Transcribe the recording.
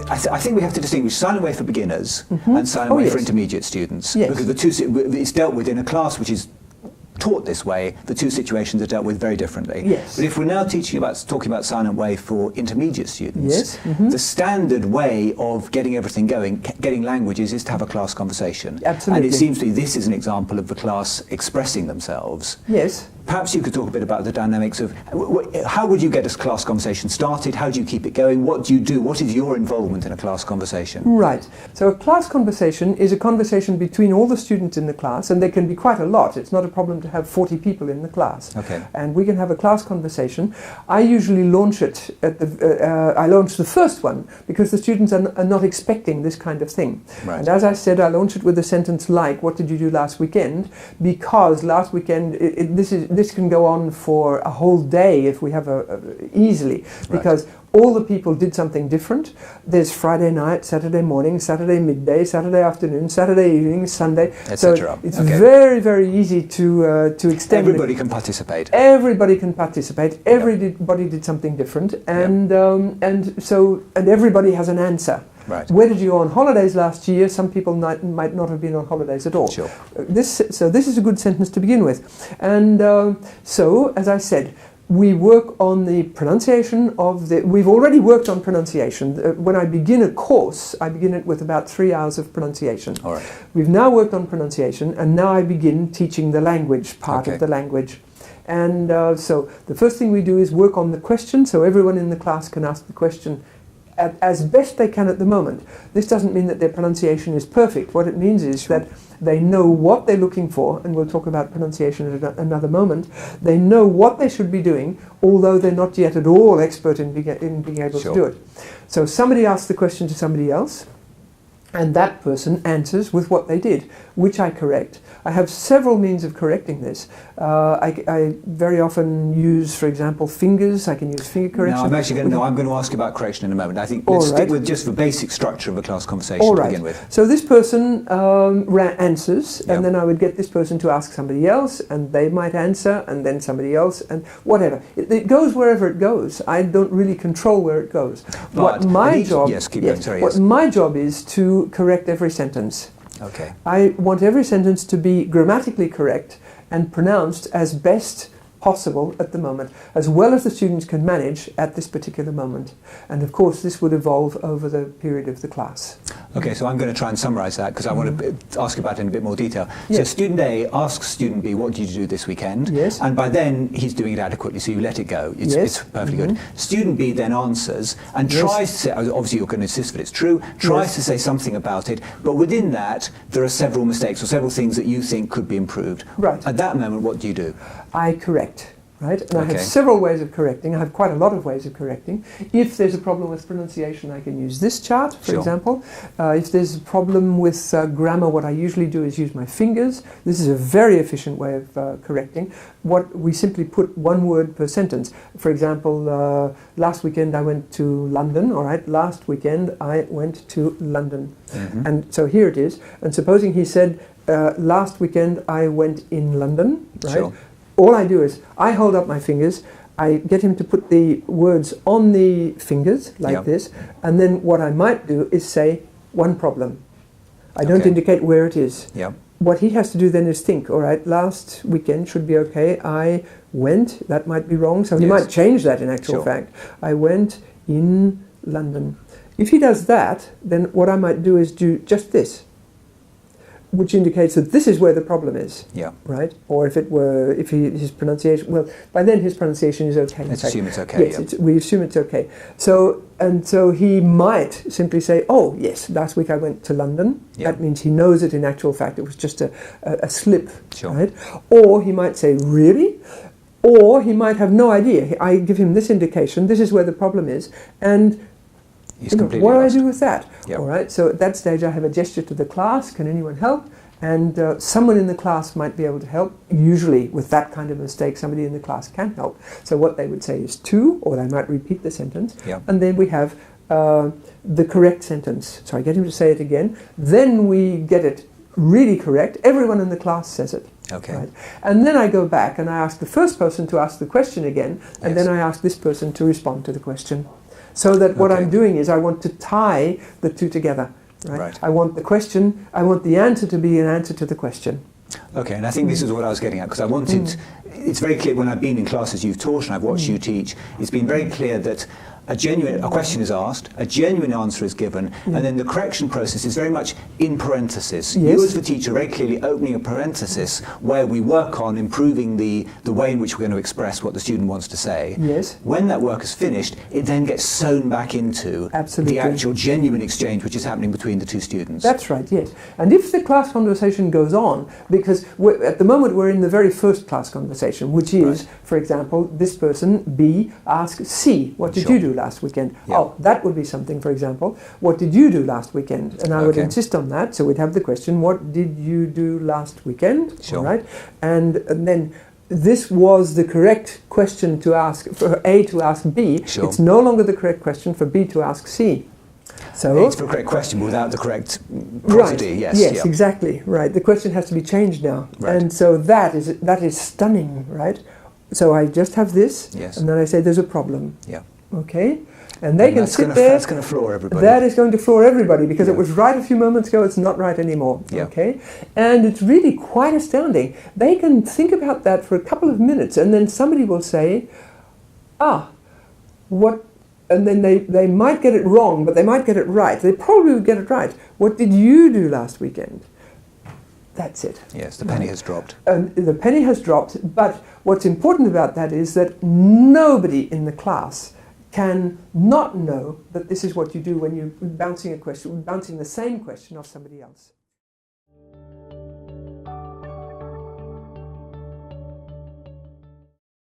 I think we have to distinguish Silent Way for beginners and Silent Way for intermediate students. Yes. Because the two, it's dealt with in a class which is taught this way, the two situations are dealt with very differently. Yes. But if we're now talking about Silent Way for intermediate students, yes. the standard way of getting everything going, getting languages, is to have a class conversation. Absolutely. And it seems to me this is an example of the class expressing themselves. Yes. Perhaps you could talk a bit about the dynamics of how would you get a class conversation started? How do you keep it going? What do you do? What is your involvement in a class conversation? Right. So a class conversation is a conversation between all the students in the class, and there can be quite a lot. It's not a problem to have 40 people in the class. Okay. And we can have a class conversation. I usually launch it at I launch the first one because the students are not expecting this kind of thing. Right. And as I said, I launch it with a sentence like, "What did you do last weekend?" Because last weekend, this can go on for a whole day if we have easily, because all the people did something different. There's Friday night, Saturday morning, Saturday midday, Saturday afternoon, Saturday evening, Sunday. So it's very, very easy to extend. Everybody can participate. Everybody can participate. Everybody did something different, and everybody has an answer. Right. Where did you go on holidays last year? Some people might not have been on holidays at all. Sure. This is a good sentence to begin with. And so, as I said, we work on the pronunciation of the... We've already worked on pronunciation. When I begin a course, I begin it with about 3 hours of pronunciation. All right. We've now worked on pronunciation, and now I begin teaching the language, part of the language. And so the first thing we do is work on the question, so everyone in the class can ask the question as best they can at the moment. This doesn't mean that their pronunciation is perfect. What it means is that they know what they're looking for, and we'll talk about pronunciation at another moment. They know what they should be doing, although they're not yet at all expert in being able to do it. So somebody asks the question to somebody else, and that person answers with what they did, which I correct. I have several means of correcting this. I very often use, for example, fingers. I can use finger correction. No, I'm going to ask you about correction in a moment. I think let's stick with just the basic structure of a class conversation to begin with. So this person answers, and then I would get this person to ask somebody else, and they might answer, and then somebody else, and whatever. It goes wherever it goes. I don't really control where it goes. But my job is to correct every sentence. Okay. I want every sentence to be grammatically correct and pronounced as best possible at the moment, as well as the students can manage at this particular moment. And of course this would evolve over the period of the class. Okay, so I'm going to try and summarise that because I want to ask about it in a bit more detail. Yes. So student A asks student B, what did you do this weekend? Yes. And by then he's doing it adequately, so you let it go. It's perfectly good. Student B then answers and tries to say, obviously you're going to insist that it's true, tries to say something about it, but within that there are several mistakes or several things that you think could be improved. Right. At that moment, what do you do? I correct. Right? And I have several ways of correcting. I have quite a lot of ways of correcting. If there's a problem with pronunciation, I can use this chart, for example. If there's a problem with grammar, what I usually do is use my fingers. This is a very efficient way of correcting. We simply put one word per sentence. For example, last weekend I went to London. All right, last weekend I went to London. And so here it is. And supposing he said, last weekend I went in London, right? Sure. All I do is I hold up my fingers, I get him to put the words on the fingers like this, and then what I might do is say one problem. I don't indicate where it is. What he has to do then is think, all right, last weekend should be okay, I went, that might be wrong, so he might change that in actual fact. I went in London. If he does that, then what I might do is do just this, which indicates that this is where the problem is, right? Or if his pronunciation, well, by then his pronunciation is okay. Let's assume it's okay. Yes, we assume it's okay. So he might simply say, "Oh, yes, last week I went to London." That means he knows it. In actual fact, it was just a slip, right? Or he might say, "Really?" Or he might have no idea. I give him this indication. This is where the problem is, and what do I do with that? All right, so at that stage I have a gesture to the class, can anyone help? And someone in the class might be able to help. Usually with that kind of mistake, somebody in the class can help. So what they would say is to, or they might repeat the sentence, and then we have the correct sentence. So I get him to say it again, then we get it really correct. Everyone in the class says it. Okay. Right? And then I go back and I ask the first person to ask the question again, and then I ask this person to respond to the question. So that what I'm doing is I want to tie the two together. Right? I want the question, I want the answer to be an answer to the question. Okay, and I think this is what I was getting at, because I wanted, it's very clear when I've been in classes you've taught and I've watched you teach, it's been very clear that a question is asked, a genuine answer is given, and then the correction process is very much in parenthesis. You as the teacher are very clearly opening a parenthesis where we work on improving the way in which we're going to express what the student wants to say. Yes. When that work is finished, it then gets sewn back into the actual genuine exchange which is happening between the two students. That's right, yes. And if the class conversation goes on, because at the moment we're in the very first class conversation, which is, for example, this person, B, asks C, what did you do last weekend? Oh, that would be something, for example. What did you do last weekend? And I would insist on that. So we'd have the question, what did you do last weekend? Sure. All right? And then this was the correct question to ask, for A to ask B. Sure. It's no longer the correct question for B to ask C. So it's the correct question without the correct prosody. Yes, exactly. Right. The question has to be changed now. And so that is stunning, right? So I just have this, and then I say there's a problem. Yeah. Okay? And they can sit there. That's going to floor everybody. That is going to floor everybody, because it was right a few moments ago, it's not right anymore. Okay? And it's really quite astounding. They can think about that for a couple of minutes, and then somebody will say, what? And then they might get it wrong, but they might get it right. They probably would get it right. What did you do last weekend? That's it. Yes, the penny has dropped. The penny has dropped, but what's important about that is that nobody in the class can not know that this is what you do when you're bouncing the same question off somebody else.